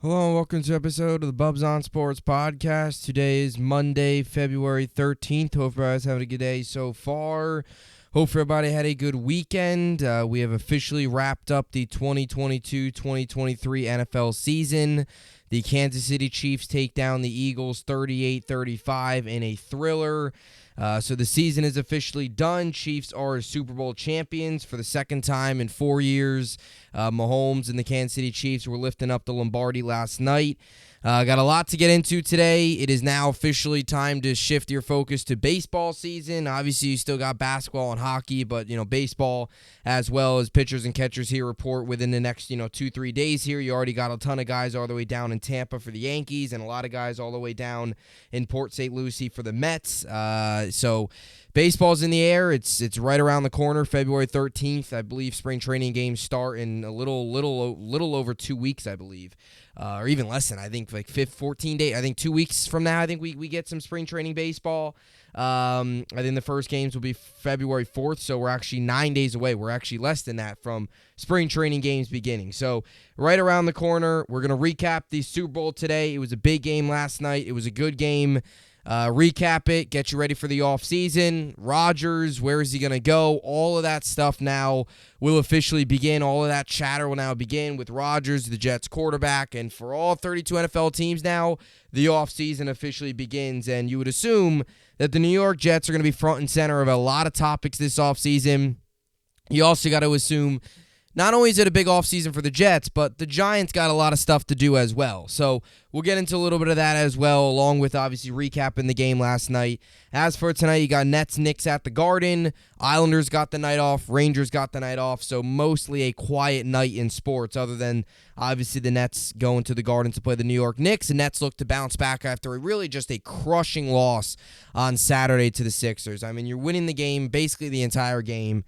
Hello and welcome to episode of the Bubbs on Sports podcast. Today is Monday, February 13th. Hope everybody's having a good day so far. Hope everybody had a good weekend. We have officially wrapped up the 2022-2023 NFL season. The Kansas City Chiefs take down the Eagles 38-35 in a thriller. So the season is officially done. Chiefs are Super Bowl champions for the second time in 4 years. Mahomes and the Kansas City Chiefs were lifting up the Lombardi last night. Got a lot to get into today. It is now officially time to shift your focus to baseball season. Obviously, you still got basketball and hockey, but, baseball as well as pitchers and catchers here report within the next, 2-3 days here. You already got a ton of guys all the way down in Tampa for the Yankees and a lot of guys all the way down in Port St. Lucie for the Mets. So baseball's in the air. It's right around the corner, February 13th. I believe spring training games start in a little over 2 weeks, I believe. Or even less than, I think, like 14 days. I think 2 weeks from now, I think we get some spring training baseball. I think the first games will be February 4th, so we're actually 9 days away. We're actually less than that from spring training games beginning. So right around the corner, we're going to recap the Super Bowl today. It was a big game last night. It was a good game. Recap it, get you ready for the offseason. Rodgers, where is he going to go? All of that stuff now will officially begin. All of that chatter will now begin with Rodgers, the Jets quarterback. And for all 32 NFL teams now, the offseason officially begins. And you would assume that the New York Jets are going to be front and center of a lot of topics this offseason. You also got to assume not only is it a big offseason for the Jets, but the Giants got a lot of stuff to do as well. So we'll get into a little bit of that as well, along with obviously recapping the game last night. As for tonight, you got Nets, Knicks at the Garden. Islanders got the night off. Rangers got the night off. So mostly a quiet night in sports, other than obviously the Nets going to the Garden to play the New York Knicks. The Nets look to bounce back after really just a crushing loss on Saturday to the Sixers. I mean, you're winning the game, basically the entire game.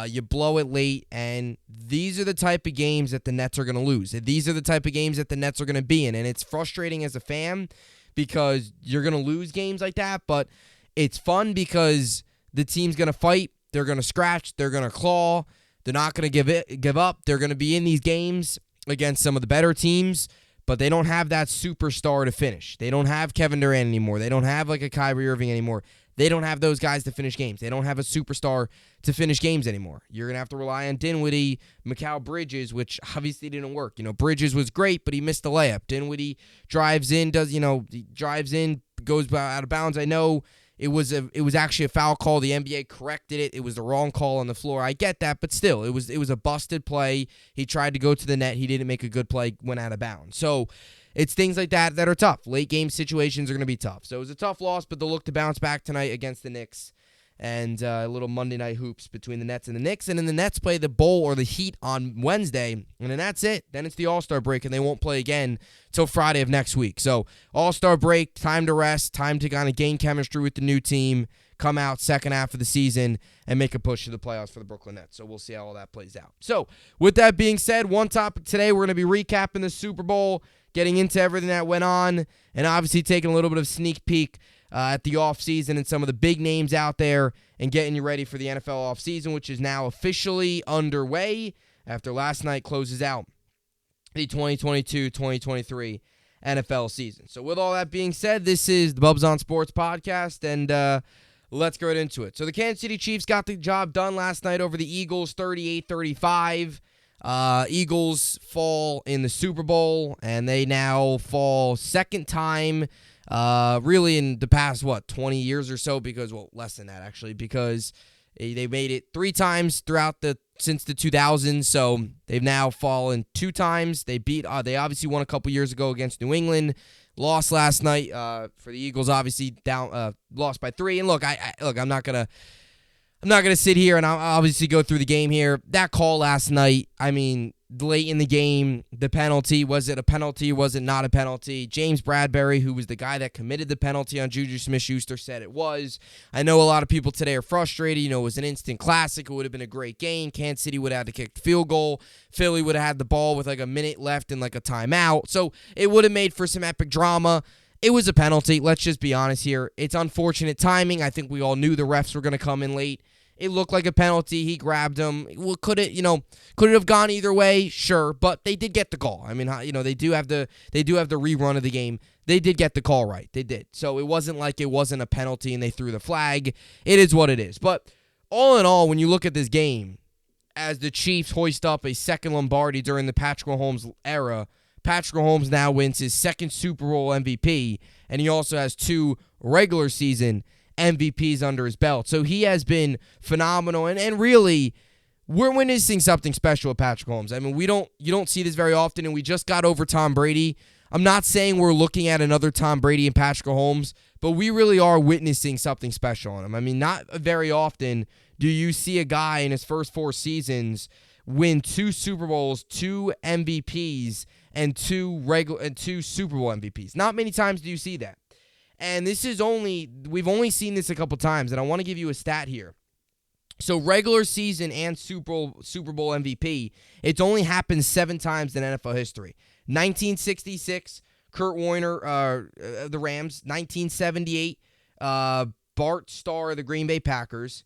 You blow it late, and these are the type of games that the Nets are going to lose. These are the type of games that the Nets are going to be in, and it's frustrating as a fan because you're going to lose games like that, but it's fun because the team's going to fight. They're going to scratch. They're going to claw. They're not going to give up. They're going to be in these games against some of the better teams, but they don't have that superstar to finish. They don't have Kevin Durant anymore. They don't have like a Kyrie Irving anymore. They don't have those guys to finish games. They don't have a superstar to finish games anymore. You're going to have to rely on Dinwiddie, Mikal Bridges, which obviously didn't work. Bridges was great, but he missed the layup. Dinwiddie drives in, goes out of bounds. I know it was actually a foul call. The NBA corrected it. It was the wrong call on the floor. I get that, but still, it was a busted play. He tried to go to the net. He didn't make a good play, went out of bounds. So it's things like that are tough. Late game situations are going to be tough. So it was a tough loss, but they'll look to bounce back tonight against the Knicks. And a little Monday night hoops between the Nets and the Knicks. And then the Nets play the Bowl or the Heat on Wednesday. And then that's it. Then it's the All-Star break, and they won't play again till Friday of next week. So All-Star break, time to rest, time to kind of gain chemistry with the new team, come out second half of the season, and make a push to the playoffs for the Brooklyn Nets. So we'll see how all that plays out. So with that being said, one topic today, we're going to be recapping the Super Bowl, getting into everything that went on, and obviously taking a little bit of a sneak peek at the offseason and some of the big names out there and getting you ready for the NFL offseason, which is now officially underway after last night closes out the 2022-2023 NFL season. So with all that being said, this is the Bubbs on Sports podcast, and let's get right into it. So the Kansas City Chiefs got the job done last night over the Eagles, 38-35. Eagles fall in the Super Bowl, and they now fall second time really in the past, 20 years or so, because, less than that, actually, because they made it 3 times since the 2000s, so they've now fallen 2 times. They obviously won a couple years ago against New England, lost last night for the Eagles, obviously down, lost by 3, and look, I'm not gonna sit here and I'll obviously go through the game here. That call last night, I mean, late in the game, the penalty, was it a penalty? Was it not a penalty? James Bradbury, who was the guy that committed the penalty on Juju Smith-Schuster, said it was. I know a lot of people today are frustrated. It was an instant classic. It would have been a great game. Kansas City would have had to kick the field goal. Philly would have had the ball with like a minute left and like a timeout. So it would have made for some epic drama. It was a penalty. Let's just be honest here. It's unfortunate timing. I think we all knew the refs were going to come in late It looked like a penalty. He grabbed him. Well, could it have gone either way? Sure, but they did get the call. I mean, they do have the rerun of the game. They did get the call right. They did. So it wasn't like it wasn't a penalty and they threw the flag. It is what it is. But all in all, when you look at this game, as the Chiefs hoist up a second Lombardi during the Patrick Mahomes era, Patrick Mahomes now wins his second Super Bowl MVP, and he also has 2 regular season MVPs under his belt. So he has been phenomenal, and really, we're witnessing something special with Patrick Mahomes. I mean, you don't see this very often, and we just got over Tom Brady. I'm not saying we're looking at another Tom Brady and Patrick Mahomes, but we really are witnessing something special on him. I mean, not very often do you see a guy in his first 4 seasons win 2 Super Bowls, 2 MVPs, and 2 Super Bowl MVPs. Not many times do you see that. And we've only seen this a couple times, and I want to give you a stat here. So regular season and Super Bowl MVP, it's only happened 7 times in NFL history. 1966, Kurt Warner, the Rams. 1978, Bart Starr of the Green Bay Packers.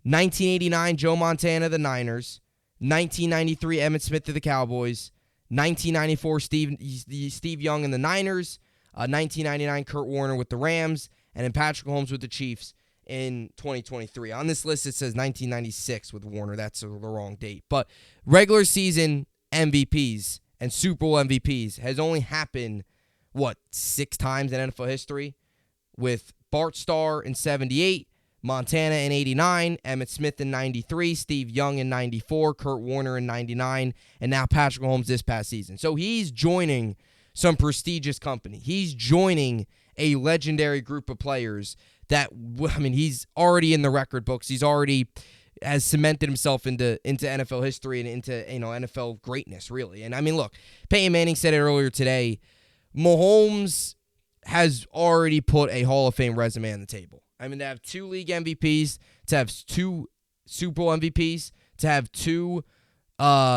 1989, Joe Montana of the Niners. 1993, Emmitt Smith of the Cowboys. 1994, Steve Young and the Niners. 1999, Kurt Warner with the Rams. And then Patrick Mahomes with the Chiefs in 2023. On this list, it says 1996 with Warner. That's the wrong date. But regular season MVPs and Super Bowl MVPs has only happened, 6 times in NFL history? With Bart Starr in 78, Montana in 89, Emmitt Smith in 93, Steve Young in 94, Kurt Warner in 99, and now Patrick Mahomes this past season. So he's joining some prestigious company. He's joining a legendary group of players that, I mean, he's already in the record books. He's already has cemented himself into NFL history and into NFL greatness, really. And I mean, look, Peyton Manning said it earlier today. Mahomes has already put a Hall of Fame resume on the table. I mean, to have 2 league MVPs, to have 2 Super Bowl MVPs, to have 2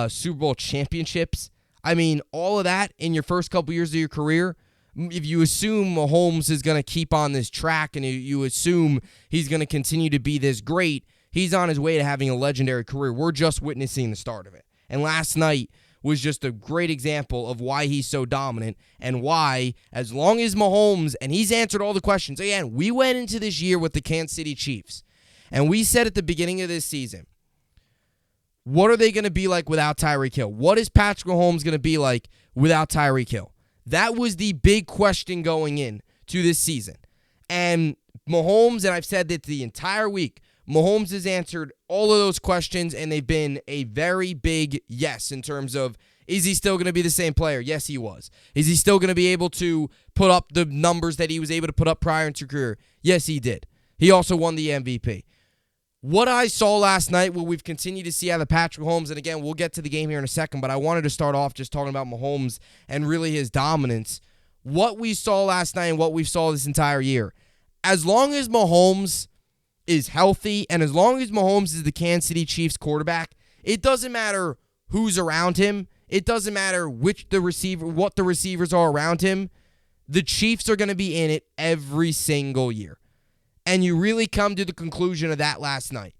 Super Bowl championships. I mean, all of that in your first couple years of your career. If you assume Mahomes is going to keep on this track and you assume he's going to continue to be this great, he's on his way to having a legendary career. We're just witnessing the start of it. And last night was just a great example of why he's so dominant and why, as long as Mahomes, and he's answered all the questions. Again, we went into this year with the Kansas City Chiefs, and we said at the beginning of this season, what are they going to be like without Tyreek Hill? What is Patrick Mahomes going to be like without Tyreek Hill? That was the big question going in to this season. And Mahomes, and I've said that the entire week, Mahomes has answered all of those questions, and they've been a very big yes in terms of, is he still going to be the same player? Yes, he was. Is he still going to be able to put up the numbers that he was able to put up prior in his career? Yes, he did. He also won the MVP. What I saw last night, what we've continued to see out of Patrick Mahomes, and again, we'll get to the game here in a second, but I wanted to start off just talking about Mahomes and really his dominance. What we saw last night and what we saw this entire year, as long as Mahomes is healthy and as long as Mahomes is the Kansas City Chiefs quarterback, it doesn't matter who's around him. It doesn't matter what the receivers are around him. The Chiefs are going to be in it every single year. And you really come to the conclusion of that last night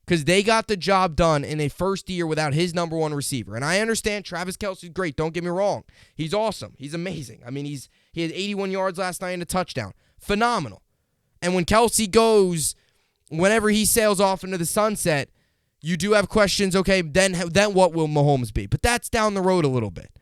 because they got the job done in a first year without his number 1 receiver. And I understand Travis Kelce's great. Don't get me wrong. He's awesome. He's amazing. I mean, he had 81 yards last night and a touchdown. Phenomenal. And when Kelce goes, whenever he sails off into the sunset, you do have questions, okay, then what will Mahomes be? But that's down the road a little bit.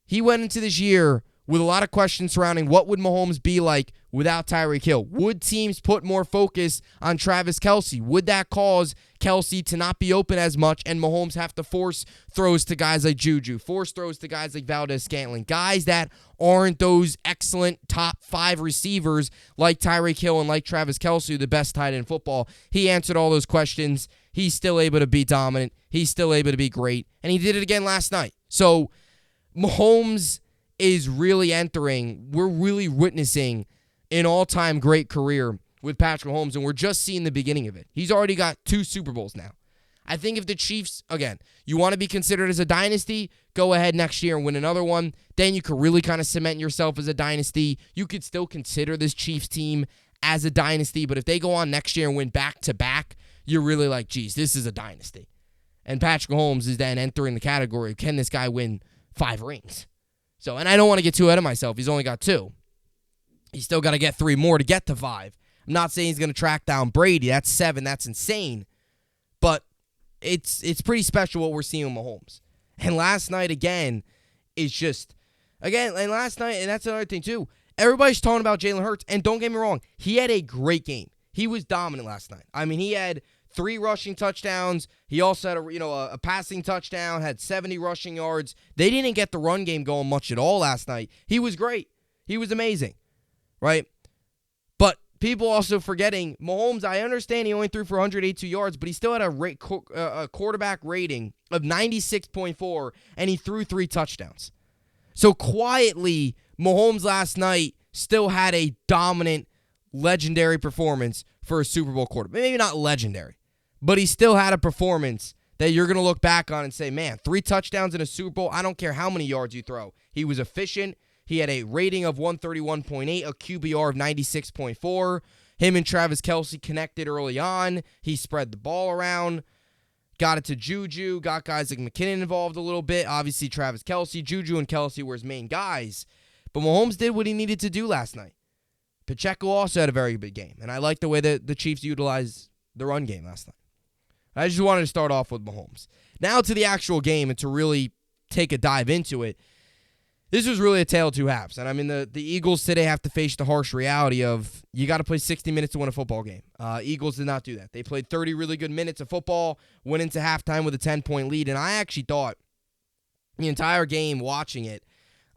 He went into this year with a lot of questions surrounding what would Mahomes be like without Tyreek Hill. Would teams put more focus on Travis Kelce? Would that cause Kelce to not be open as much and Mahomes have to force throws to guys like Juju, force throws to guys like Valdez-Scantling, guys that aren't those excellent top 5 receivers like Tyreek Hill and like Travis Kelce, the best tight end in football? He answered all those questions. He's still able to be dominant. He's still able to be great. And he did it again last night. So Mahomes is really we're really witnessing an all-time great career with Patrick Mahomes, and we're just seeing the beginning of it. He's already got 2 Super Bowls now. I think if the Chiefs, again, you want to be considered as a dynasty, go ahead next year and win another one. Then you could really kind of cement yourself as a dynasty. You could still consider this Chiefs team as a dynasty, but if they go on next year and win back-to-back, you're really like, geez, this is a dynasty. And Patrick Mahomes is then entering the category of, can this guy win 5 rings? So, and I don't want to get too ahead of myself. He's only got 2. He's still got to get 3 more to get to 5. I'm not saying he's going to track down Brady. That's 7. That's insane. But it's pretty special what we're seeing with Mahomes. And last night, again, is just, and last night, and that's another thing, too. Everybody's talking about Jalen Hurts, and don't get me wrong, he had a great game. He was dominant last night. I mean, he had 3 rushing touchdowns. He also had a passing touchdown, had 70 rushing yards. They didn't get the run game going much at all last night. He was great. He was amazing, right? But people also forgetting, Mahomes, I understand he only threw for 182 yards, but he still had a quarterback rating of 96.4, and he threw 3 touchdowns. So quietly, Mahomes last night still had a dominant, legendary performance for a Super Bowl quarterback. Maybe not legendary, but he still had a performance that you're going to look back on and say, man, 3 touchdowns in a Super Bowl, I don't care how many yards you throw. He was efficient. He had a rating of 131.8, a QBR of 96.4. Him and Travis Kelce connected early on. He spread the ball around, got it to Juju, got guys like McKinnon involved a little bit. Obviously, Travis Kelce, Juju, and Kelce were his main guys. But Mahomes did what he needed to do last night. Pacheco also had a very big game, and I like the way that the Chiefs utilized the run game last night. I just wanted to start off with Mahomes. Now to the actual game and to really take a dive into it. This was really a tale of 2 halves. And I mean, the Eagles today have to face the harsh reality of you got to play 60 minutes to win a football game. Eagles did not do that. They played 30 really good minutes of football, went into halftime with a 10-point lead, and I actually thought the entire game watching it,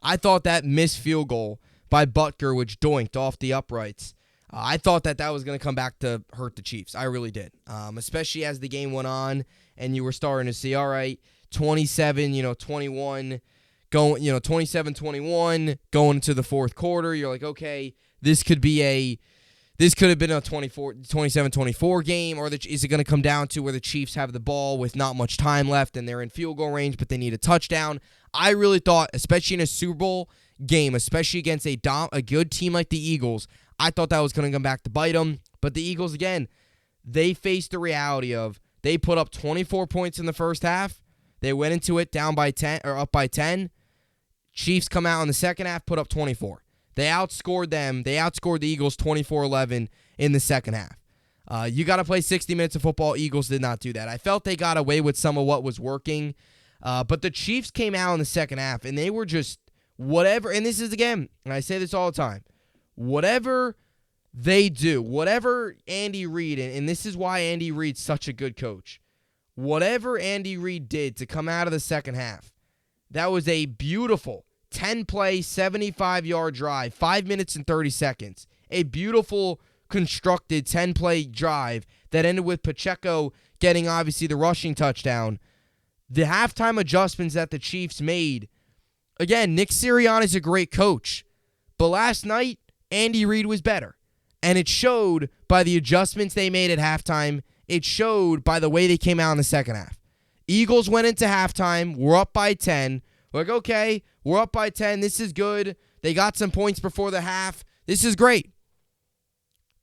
I thought that missed field goal by Butker, which doinked off the uprights, I thought that was going to come back to hurt the Chiefs. I really did, especially as the game went on and you were starting to see, all right, 27-21, going, 27-21, going into the fourth quarter. You're like, okay, this could have been a 27-24 game, or is it going to come down to where the Chiefs have the ball with not much time left and they're in field goal range, but they need a touchdown? I really thought, especially in a Super Bowl game, especially against a good team like the Eagles, I thought that was going to come back to bite them. But the Eagles, again, they faced the reality of they put up 24 points in the first half. They went into it down by 10 or up by 10. Chiefs come out in the second half, put up 24. They outscored them. They outscored the Eagles 24-11 in the second half. You got to play 60 minutes of football. Eagles did not do that. I felt they got away with some of what was working. But the Chiefs came out in the second half, and they were just whatever. And this is, again, and I say this all the time, whatever they do, whatever Andy Reid, and this is why Andy Reid's such a good coach, whatever Andy Reid did to come out of the second half, that was a beautiful 10-play, 75-yard drive, 5 minutes and 30 seconds. A beautiful, constructed 10-play drive that ended with Pacheco getting, obviously, the rushing touchdown. The halftime adjustments that the Chiefs made, again, Nick Sirianni's a great coach, but last night, Andy Reid was better. And it showed by the adjustments they made at halftime. It showed by the way they came out in the second half. Eagles went into halftime. We're up by 10. We're like, okay, we're up by 10. This is good. They got some points before the half. This is great.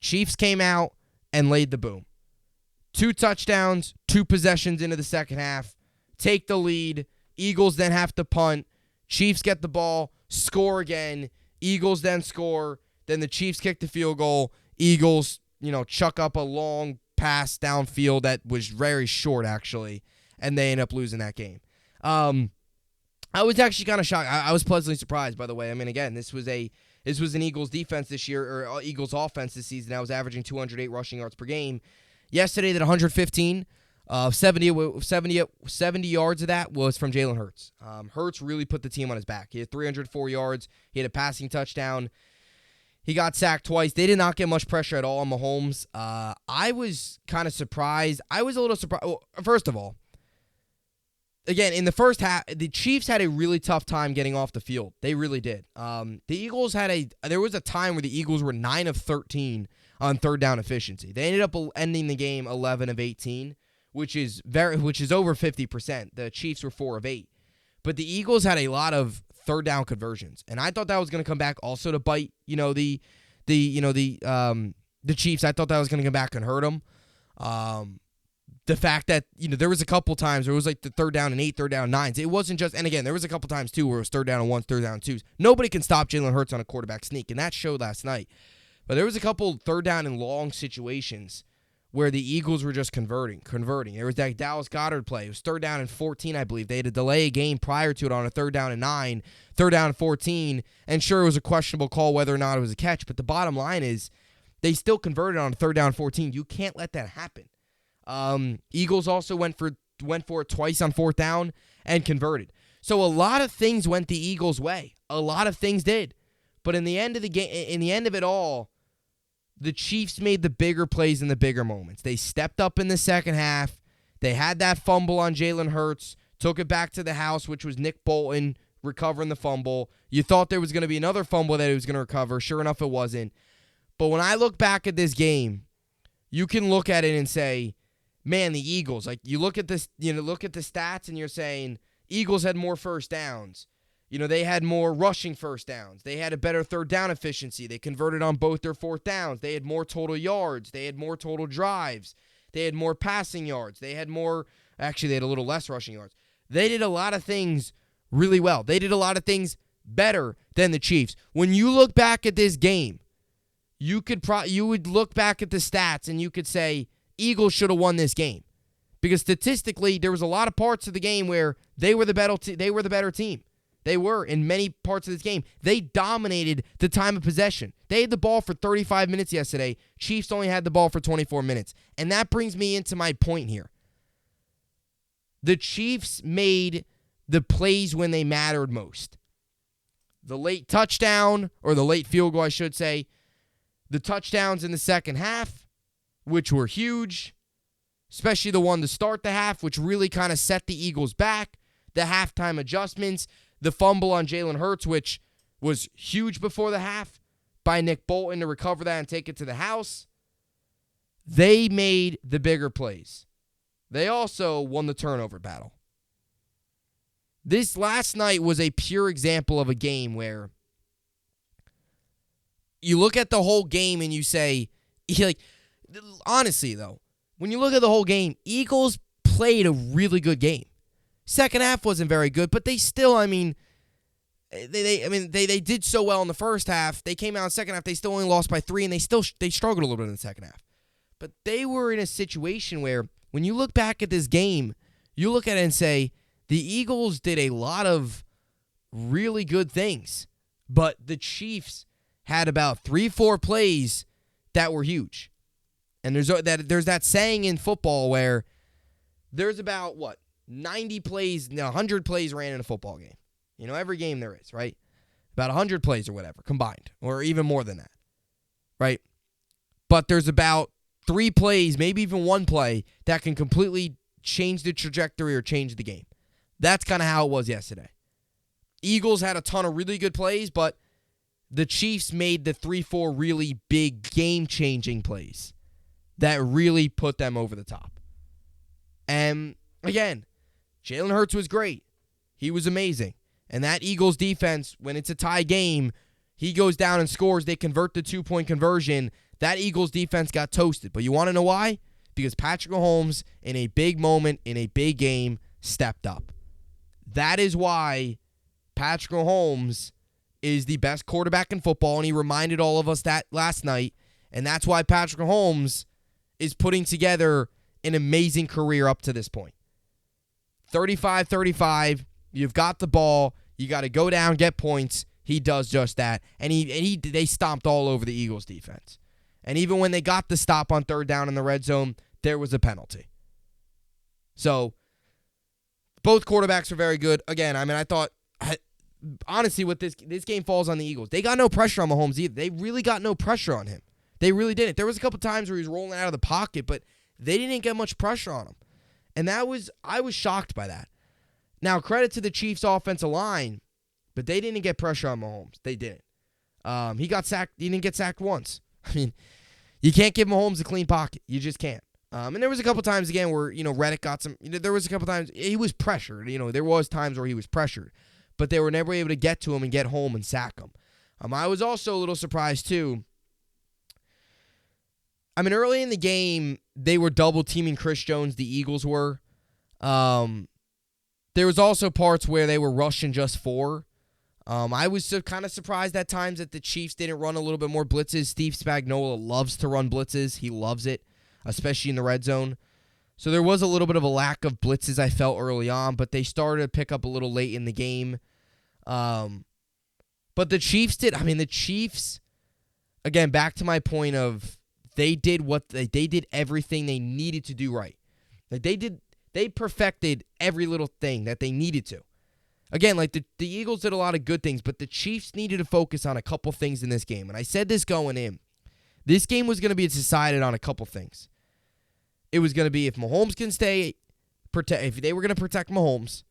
Chiefs came out and laid the boom. 2 touchdowns, 2 possessions into the second half. Take the lead. Eagles then have to punt. Chiefs get the ball, score again. Eagles then score. Then the Chiefs kick the field goal. Eagles, chuck up a long pass downfield that was very short, actually, and they end up losing that game. I was actually kind of shocked. I was pleasantly surprised, by the way. I mean, again, this was an Eagles defense this year, or Eagles offense this season. I was averaging 208 rushing yards per game. Yesterday, they had 115. 70 yards of that was from Jalen Hurts. Hurts really put the team on his back. He had 304 yards. He had a passing touchdown. He got sacked twice. They did not get much pressure at all on Mahomes. I was kind of surprised. I was a little surprised. Well, first of all, again, in the first half, the Chiefs had a really tough time getting off the field. They really did. The Eagles there was a time where the Eagles were 9 of 13 on third down efficiency. They ended up ending the game 11 of 18, which is over 50%. The Chiefs were 4 of 8. But the Eagles had a lot of third down conversions, and I thought that was going to come back also to bite, the Chiefs. I thought that was going to come back and hurt them. the fact that, there was a couple times where it was like the 3rd down and 8, 3rd down and 9s. It wasn't just, and again, there was a couple times too where it was 3rd down and 1s, 3rd down and 2s. Nobody can stop Jalen Hurts on a quarterback sneak, and that showed last night. But there was a couple 3rd down and long situations where the Eagles were just converting. There was that Dallas Goedert play. It was 3rd down and 14, I believe. They had to delay a game prior to it on a 3rd down and 9, 3rd down and 14, and sure, it was a questionable call whether or not it was a catch, but the bottom line is they still converted on a 3rd down and 14. You can't let that happen. Eagles also went for it twice on 4th down and converted. So a lot of things went the Eagles' way. A lot of things did. But in the end of the game, in the end of it all, the Chiefs made the bigger plays in the bigger moments. They stepped up in the second half. They had that fumble on Jalen Hurts, took it back to the house, which was Nick Bolton recovering the fumble. You thought there was going to be another fumble that he was going to recover. Sure enough, it wasn't. But when I look back at this game, you can look at it and say, man, the Eagles, like you look at this, look at the stats and you're saying Eagles had more first downs. They had more rushing first downs. They had a better 3rd down efficiency. They converted on both their 4th downs. They had more total yards. They had more total drives. They had more passing yards. They had a little less rushing yards. They did a lot of things really well. They did a lot of things better than the Chiefs. When you look back at this game, you would look back at the stats and you could say Eagles should have won this game, because statistically there was a lot of parts of the game where they were the better team. They were in many parts of this game. They dominated the time of possession. They had the ball for 35 minutes yesterday. Chiefs only had the ball for 24 minutes. And that brings me into my point here. The Chiefs made the plays when they mattered most. The late touchdown, or the late field goal, I should say. The touchdowns in the second half, which were huge, especially the one to start the half, which really kind of set the Eagles back. The halftime adjustments, the fumble on Jalen Hurts, which was huge before the half by Nick Bolton to recover that and take it to the house. They made the bigger plays. They also won the turnover battle. This last night was a pure example of a game where you look at the whole game and you say, honestly though, when you look at the whole game, Eagles played a really good game. Second half wasn't very good, but they still, they did so well in the first half. They came out in the second half, they still only lost by 3, and they struggled a little bit in the second half. But they were in a situation where, when you look back at this game, you look at it and say, the Eagles did a lot of really good things, but the Chiefs had about 3-4 plays that were huge. And there's that saying in football where there's about, 90 plays, 100 plays ran in a football game. Every game there is, right? About 100 plays or whatever combined, or even more than that, right? But there's about 3 plays, maybe even 1 play, that can completely change the trajectory or change the game. That's kind of how it was yesterday. Eagles had a ton of really good plays, but the Chiefs made the 3-4 really big game-changing plays that really put them over the top. And again, Jalen Hurts was great. He was amazing. And that Eagles defense, when it's a tie game, he goes down and scores. They convert the 2-point conversion. That Eagles defense got toasted. But you want to know why? Because Patrick Mahomes, in a big moment, in a big game, stepped up. That is why Patrick Mahomes is the best quarterback in football, and he reminded all of us that last night. And that's why Patrick Mahomes is putting together an amazing career up to this point. 35-35, you've got the ball, you got to go down, get points. He does just that. And they stomped all over the Eagles defense. And even when they got the stop on 3rd down in the red zone, there was a penalty. So, both quarterbacks were very good. Again, I thought, honestly, with this game falls on the Eagles. They got no pressure on Mahomes either. They really got no pressure on him. They really didn't. There was a couple times where he was rolling out of the pocket, but they didn't get much pressure on him. And I was shocked by that. Now, credit to the Chiefs' offensive line, but they didn't get pressure on Mahomes. They didn't. He got sacked. He didn't get sacked once. You can't give Mahomes a clean pocket. You just can't. And there was a couple times, again, where, Reddick got some. There was a couple times he was pressured. There was times where he was pressured. But they were never able to get to him and get home and sack him. I was also a little surprised, too. I mean, early in the game, they were double-teaming Chris Jones, the Eagles were. There was also parts where they were rushing just 4. I was kind of surprised at times that the Chiefs didn't run a little bit more blitzes. Steve Spagnuolo loves to run blitzes. He loves it, especially in the red zone. So there was a little bit of a lack of blitzes I felt early on, but they started to pick up a little late in the game. But the Chiefs did. I mean, the Chiefs, again, back to my point of they did everything they needed to do right. Like they perfected every little thing that they needed to. Again, like the Eagles did a lot of good things, but the Chiefs needed to focus on a couple things in this game. And I said this going in. This game was going to be decided on a couple things. It was going to be if Mahomes can if they were going to protect Mahomes,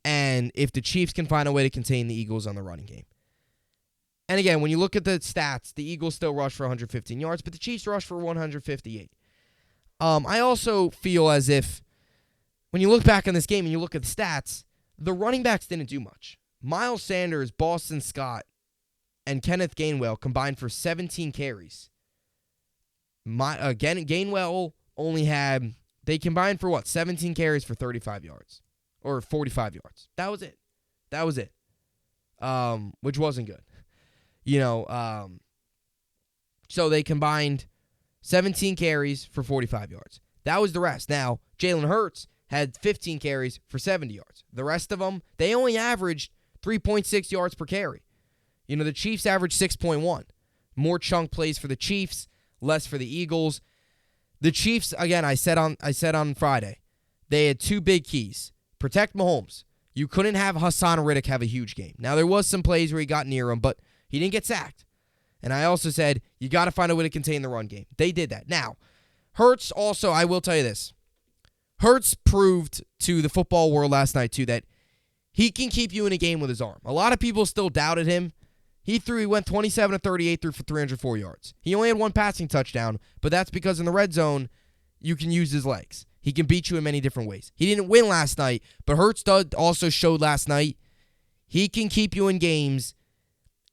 and if the Chiefs can find a way to contain the Eagles on the running game. And again, when you look at the stats, the Eagles still rushed for 115 yards, but the Chiefs rushed for 158. I also feel as if when you look back on this game and you look at the stats, the running backs didn't do much. Miles Sanders, Boston Scott, and Kenneth Gainwell combined for 17 carries. Gainwell they combined for 17 carries for 35 yards or 45 yards. That was it. Which wasn't good. So they combined 17 carries for 45 yards. That was the rest. Now, Jalen Hurts had 15 carries for 70 yards. The rest of them, they only averaged 3.6 yards per carry. The Chiefs averaged 6.1. More chunk plays for the Chiefs, less for the Eagles. The Chiefs, again, I said on Friday, they had 2 big keys. Protect Mahomes. You couldn't have Hassan Riddick have a huge game. Now, there was some plays where he got near him, but he didn't get sacked. And I also said, you got to find a way to contain the run game. They did that. Now, Hurts also, I will tell you this. Hurts proved to the football world last night, too, that he can keep you in a game with his arm. A lot of people still doubted him. He went 27 of 38, threw for 304 yards. He only had 1 passing touchdown, but that's because in the red zone, you can use his legs. He can beat you in many different ways. He didn't win last night, but Hurts also showed last night he can keep you in games.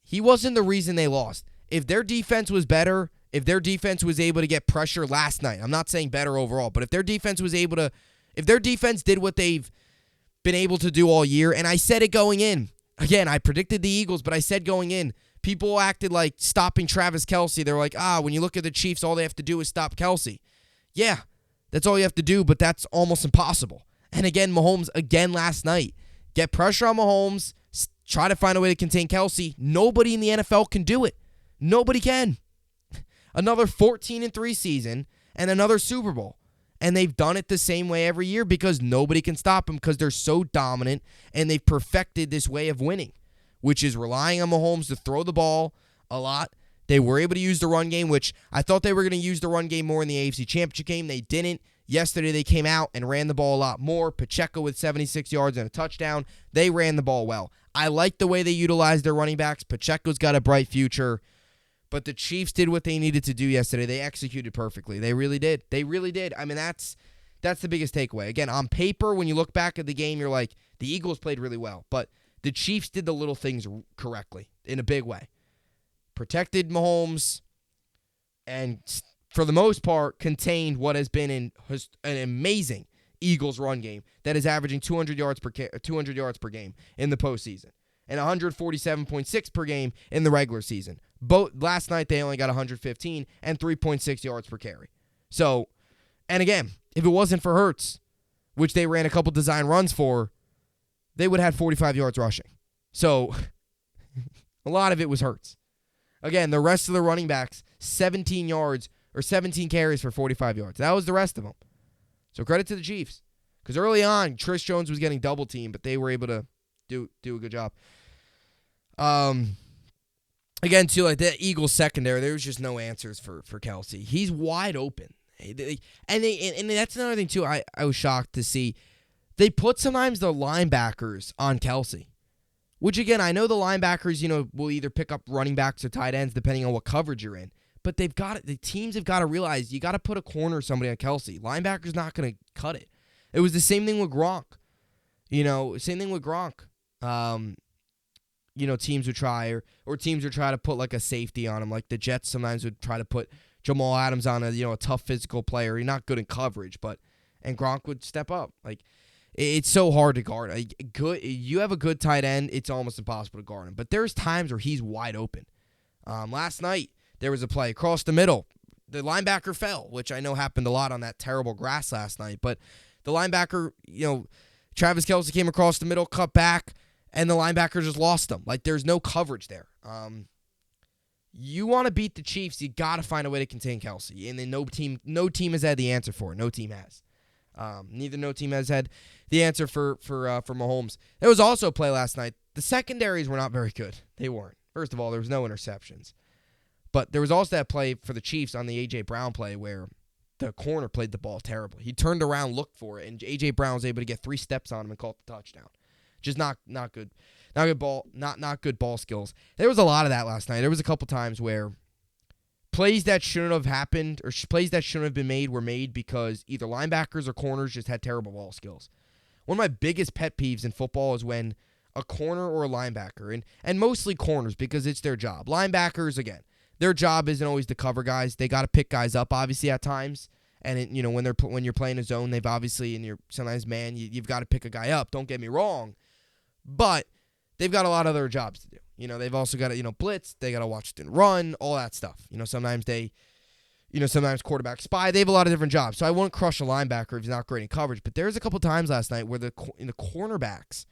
He wasn't the reason they lost. If their defense was better, if their defense was able to get pressure last night, I'm not saying better overall, but if their defense did what they've been able to do all year, and I said it going in. Again, I predicted the Eagles, but I said going in, people acted like stopping Travis Kelce. They're like, when you look at the Chiefs, all they have to do is stop Kelce. Yeah, that's all you have to do, but that's almost impossible. And again, Mahomes, last night, get pressure on Mahomes, try to find a way to contain Kelce. Nobody in the NFL can do it. Nobody can. Another 14-3 season and another Super Bowl. And they've done it the same way every year because nobody can stop them because they're so dominant and they've perfected this way of winning, which is relying on Mahomes to throw the ball a lot. They were able to use the run game, which I thought they were going to use the run game more in the AFC Championship game. They didn't. Yesterday they came out and ran the ball a lot more. Pacheco with 76 yards and a touchdown. They ran the ball well. I like the way they utilized their running backs. Pacheco's got a bright future. But the Chiefs did what they needed to do yesterday. They executed perfectly. They really did. I mean, that's the biggest takeaway. Again, on paper, when you look back at the game, you're like, the Eagles played really well. But the Chiefs did the little things correctly in a big way. Protected Mahomes and, for the most part, contained what has been an amazing Eagles run game that is averaging 200 yards per game in the postseason and 147.6 per game in the regular season. Last night they only got 115 and 3.6 yards per carry. So, and again, if it wasn't for Hurts, which they ran a couple design runs for, they would have had 45 yards rushing. So, a lot of it was Hurts. Again, the rest of the running backs, 17 carries for 45 yards. That was the rest of them. So credit to the Chiefs. Because early on, Chris Jones was getting double teamed, but they were able to do a good job. Again, too, like the Eagles secondary, there was just no answers for Kelce. He's wide open. And that's another thing, too, I was shocked to see. They put sometimes the linebackers on Kelce. Which, again, I know the linebackers, will either pick up running backs or tight ends depending on what coverage you're in. But the teams have got to realize you got to put a corner or somebody on Kelce. Linebacker's not going to cut it. It was the same thing with Gronk. Teams would try or teams would try to put like a safety on him. Like the Jets sometimes would try to put Jamal Adams on a tough physical player. He's not good in coverage, and Gronk would step up. It's so hard to guard. You have a good tight end, it's almost impossible to guard him. But there's times where he's wide open. Last night, there was a play across the middle. The linebacker fell, which I know happened a lot on that terrible grass last night. But the linebacker, Travis Kelce came across the middle, cut back, and the linebacker just lost him. There's no coverage there. You want to beat the Chiefs, you got to find a way to contain Kelce. And then no team has had the answer for it. No team has. No team has had the answer for Mahomes. There was also a play last night. The secondaries were not very good. They weren't. First of all, there was no interceptions. But there was also that play for the Chiefs on the A.J. Brown play where the corner played the ball terribly. He turned around, looked for it, and A.J. Brown was able to get 3 steps on him and call the touchdown. Just not good. Not good ball skills. There was a lot of that last night. There was a couple times where plays that shouldn't have happened or plays that shouldn't have been made were made because either linebackers or corners just had terrible ball skills. One of my biggest pet peeves in football is when a corner or a linebacker, and mostly corners because it's their job. Linebackers, again, their job isn't always to cover guys. They got to pick guys up, obviously, at times. And when you're playing a zone, they've obviously, and you're sometimes, man, you've got to pick a guy up. Don't get me wrong, but they've got a lot of other jobs to do. They've also got to, blitz. They got to watch and run, all that stuff. Sometimes sometimes quarterback spy. They have a lot of different jobs. So I won't crush a linebacker if he's not great in coverage. But there's a couple times last night where the cornerbacks,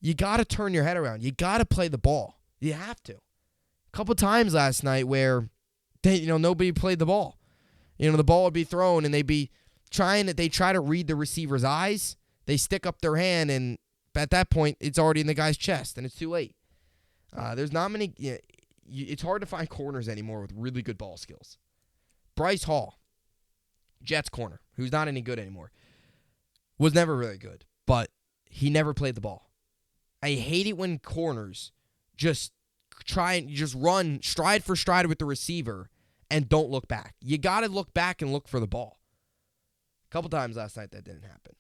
you got to turn your head around. You got to play the ball. You have to. A couple times last night where nobody played the ball. The ball would be thrown and they try to read the receiver's eyes. They stick up their hand, and at that point, it's already in the guy's chest, and it's too late. There's not many. It's hard to find corners anymore with really good ball skills. Bryce Hall, Jets corner, who's not any good anymore, was never really good, but he never played the ball. I hate it when corners just try and just run stride for stride with the receiver and don't look back. You got to look back and look for the ball. A couple times last night that didn't happen.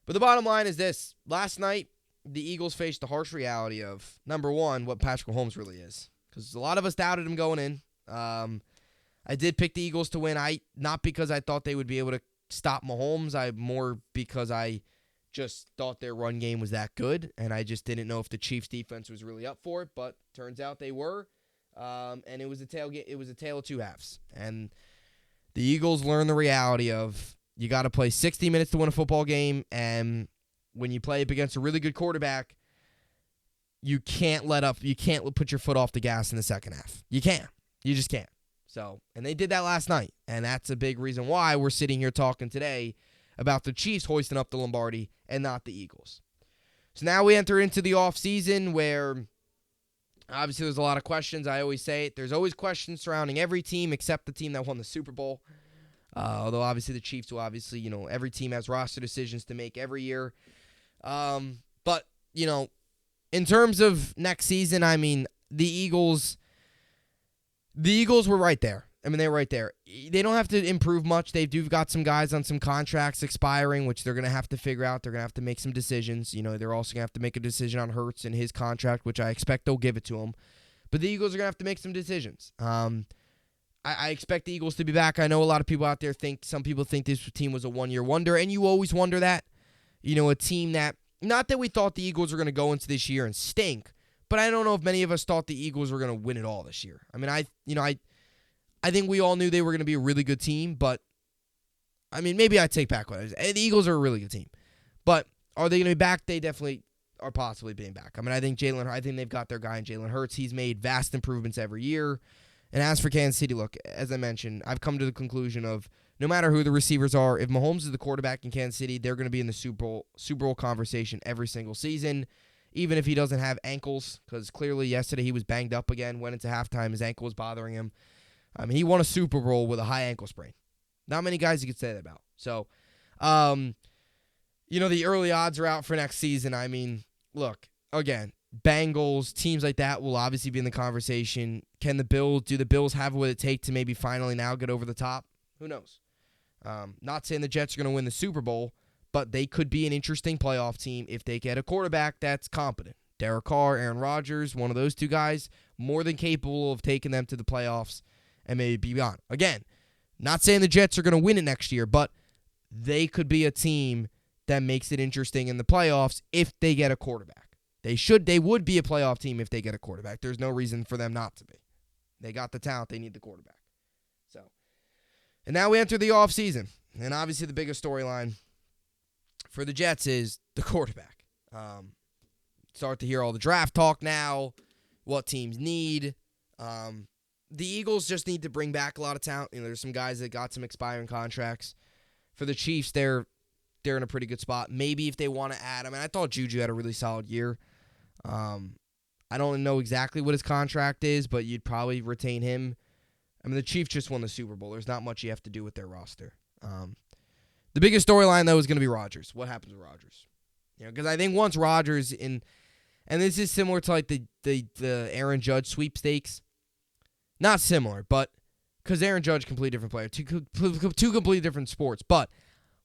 But the bottom line is this. Last night, the Eagles faced the harsh reality of, number one, what Patrick Mahomes really is. Because a lot of us doubted him going in. I did pick the Eagles to win. Not because I thought they would be able to stop Mahomes. more because I just thought their run game was that good, and I just didn't know if the Chiefs' defense was really up for it. But turns out they were, and it was a tale of two halves. And the Eagles learned the reality of you got to play 60 minutes to win a football game, and when you play up against a really good quarterback, you can't let up. You can't put your foot off the gas in the second half. You can't. You just can't. And they did that last night, and that's a big reason why we're sitting here talking today about the Chiefs hoisting up the Lombardi and not the Eagles. So now we enter into the offseason where obviously there's a lot of questions. I always say it. There's always questions surrounding every team except the team that won the Super Bowl. Although obviously the Chiefs will obviously, every team has roster decisions to make every year. But, in terms of next season, the Eagles were right there. They were right there. They don't have to improve much. They've got some guys on some contracts expiring, which they're going to have to figure out. They're going to have to make some decisions. They're also going to have to make a decision on Hurts and his contract, which I expect they'll give it to him. But the Eagles are going to have to make some decisions. I expect the Eagles to be back. I know a lot of people out there some people think this team was a one-year wonder, and you always wonder that. A team that, not that we thought the Eagles were going to go into this year and stink, but I don't know if many of us thought the Eagles were going to win it all this year. I think we all knew they were going to be a really good team, but, maybe I take back what I said. The Eagles are a really good team. But are they going to be back? They definitely are possibly being back. I think they've got their guy in Jalen Hurts. He's made vast improvements every year. And as for Kansas City, look, as I mentioned, I've come to the conclusion of no matter who the receivers are, if Mahomes is the quarterback in Kansas City, they're going to be in the Super Bowl conversation every single season, even if he doesn't have ankles, because clearly yesterday he was banged up again, went into halftime, his ankle was bothering him. He won a Super Bowl with a high ankle sprain. Not many guys you could say that about. So, the early odds are out for next season. Look, again, Bengals, teams like that will obviously be in the conversation. Do the Bills have what it takes to maybe finally now get over the top? Who knows? Not saying the Jets are going to win the Super Bowl, but they could be an interesting playoff team if they get a quarterback that's competent. Derek Carr, Aaron Rodgers, one of those two guys, more than capable of taking them to the playoffs and maybe beyond. Again, not saying the Jets are going to win it next year, but they could be a team that makes it interesting in the playoffs if they get a quarterback. They would be a playoff team if they get a quarterback. There's no reason for them not to be. They got the talent. They need the quarterback. So, and now we enter the offseason. And obviously the biggest storyline for the Jets is the quarterback. Start to hear all the draft talk now, what teams need. The Eagles just need to bring back a lot of talent. There's some guys that got some expiring contracts. For the Chiefs, they're in a pretty good spot. Maybe if they want to add, I thought Juju had a really solid year. I don't know exactly what his contract is, but you'd probably retain him. The Chiefs just won the Super Bowl. There's not much you have to do with their roster. The biggest storyline, though, is going to be Rodgers. What happens with Rodgers? Because I think once Rodgers and this is similar to like the Aaron Judge sweepstakes. Not similar, but because Aaron Judge, completely different player, two completely different sports. But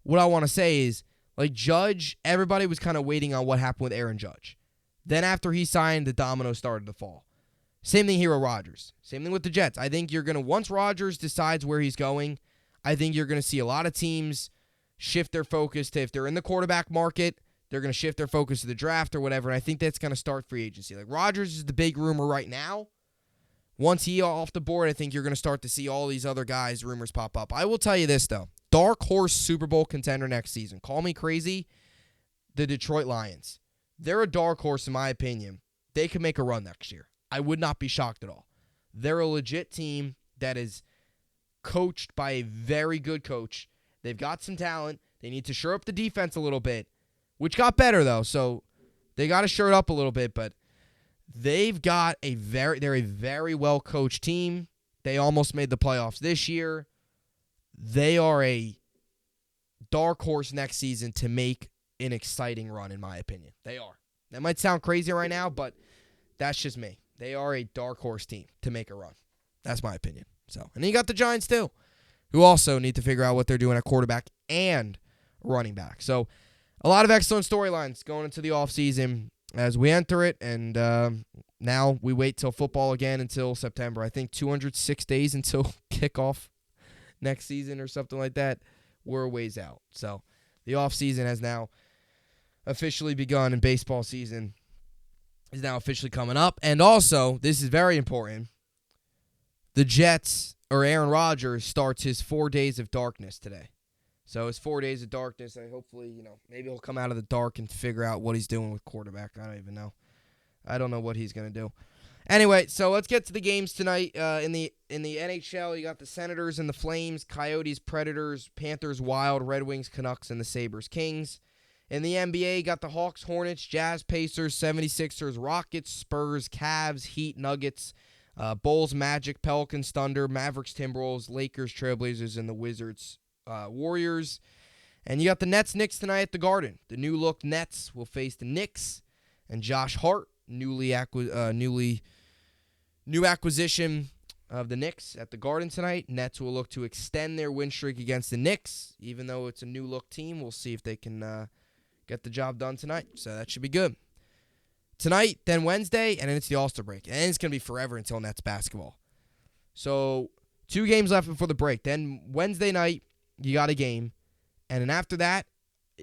what I want to say is, like Judge, everybody was kind of waiting on what happened with Aaron Judge. Then after he signed, the dominoes started to fall. Same thing here with Rodgers. Same thing with the Jets. I think once Rodgers decides where he's going, I think you're going to see a lot of teams shift their focus to, if they're in the quarterback market, they're going to shift their focus to the draft or whatever, and I think that's going to start free agency. Like Rodgers is the big rumor right now. Once he's off the board, I think you're going to start to see all these other guys' rumors pop up. I will tell you this, though. Dark horse Super Bowl contender next season. Call me crazy. The Detroit Lions. They're a dark horse, in my opinion. They could make a run next year. I would not be shocked at all. They're a legit team that is coached by a very good coach. They've got some talent. They need to shore up the defense a little bit, which got better, though. So they got to shore it up a little bit, but they're a very well-coached team. They almost made the playoffs this year. They are a dark horse next season to make an exciting run, in my opinion. They are. That might sound crazy right now, but that's just me. They are a dark horse team to make a run. That's my opinion. So, and then you got the Giants too, who also need to figure out what they're doing at quarterback and running back. So, a lot of excellent storylines going into the offseason as we enter it, and now we wait till football again until September. I think 206 days until kickoff next season or something like that. We're a ways out. So, the offseason has now officially begun, and baseball season is now officially coming up. And also, this is very important, the Jets, or Aaron Rodgers, starts his 4 days of darkness today. So it's 4 days of darkness, and hopefully, maybe he'll come out of the dark and figure out what he's doing with quarterback. I don't even know. I don't know what he's going to do. Anyway, so let's get to the games tonight. In the NHL, you got the Senators and the Flames, Coyotes, Predators, Panthers, Wild, Red Wings, Canucks, and the Sabres, Kings. In the NBA, you got the Hawks, Hornets, Jazz, Pacers, 76ers, Rockets, Spurs, Cavs, Heat, Nuggets, Bulls, Magic, Pelicans, Thunder, Mavericks, Timberwolves, Lakers, Trailblazers, and the Wizards, Warriors. And you got the Nets, Knicks tonight at the Garden. The new-look Nets will face the Knicks, and Josh Hart, new acquisition of the Knicks at the Garden tonight. Nets will look to extend their win streak against the Knicks, even though it's a new-look team. We'll see if they can get the job done tonight, so that should be good. Tonight, then Wednesday, and then it's the All-Star break. And it's going to be forever until Nets basketball. So, 2 games left before the break. Then Wednesday night, you got a game. And then after that,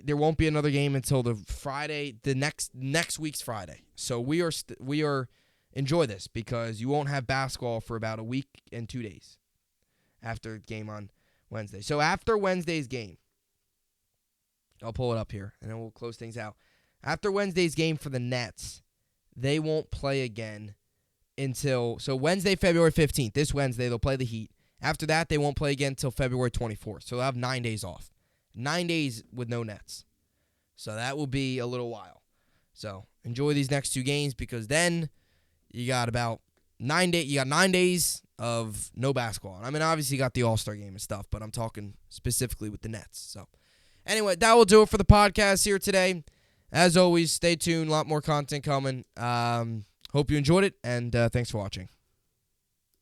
there won't be another game until the Friday, the next week's Friday. So we are enjoy this, because you won't have basketball for about a week and 2 days after the game on Wednesday. So after Wednesday's game, I'll pull it up here, and then we'll close things out. After Wednesday's game for the Nets, they won't play again until, so Wednesday, February 15th, this Wednesday, they'll play the Heat. After that, they won't play again until February 24th. So they'll have 9 days off. 9 days with no Nets. So that will be a little while. So enjoy these next 2 games, because then you got about 9 days. You got 9 days of no basketball. Obviously you got the All-Star game and stuff, but I'm talking specifically with the Nets. So anyway, that will do it for the podcast here today. As always, stay tuned. A lot more content coming. Hope you enjoyed it, and thanks for watching.